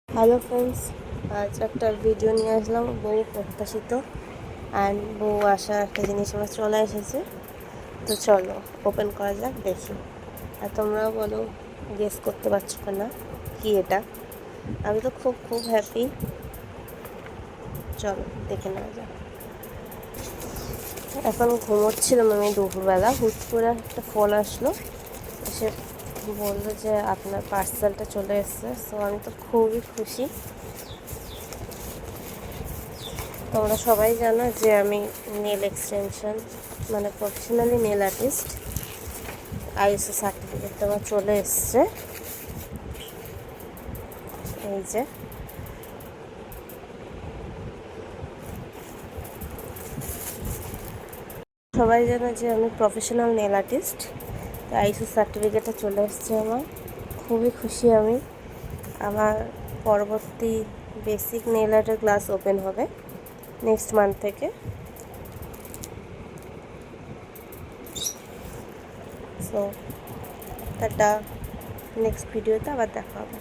Hello friends, আজ একটা video নিয়ে আসলাম বহু প্রত্যাশিত অ্যান্ড বহু আশা একটা জিনিস আমার চলে এসেছে। তো চলো ওপেন করা যাক, দেখি। আর তোমরাও বলো গেস করতে পারছো না কি এটা। আমি তো খুব খুব হ্যাপি। চলো দেখে নেওয়া যাক। এখন ঘুমোচ্ছিলাম আমি দুপুরবেলা, হুট করে একটা ফোন আসলো, এসে বললো যে আপনার পার্সেলটা চলে এসেছে। সো আমি তো খুবই খুশি। তোমরা সবাই জানো যে আমি নেল এক্সটেনশন মানে professionally nail artist. ISO certificate আমার চলে এসছে। এই যে সবাই জানো যে আমি প্রফেশনাল নেল আর্টিস্ট। তো আইএসও সার্টিফিকেটটা চলে এসছে আমার, খুবই খুশি আমি। আমার পরবর্তী বেসিক নেল আর্টের ক্লাস ওপেন হবে নেক্সট মান্থ থেকে। সো টাটা, নেক্সট ভিডিওতে আবার দেখা হবে।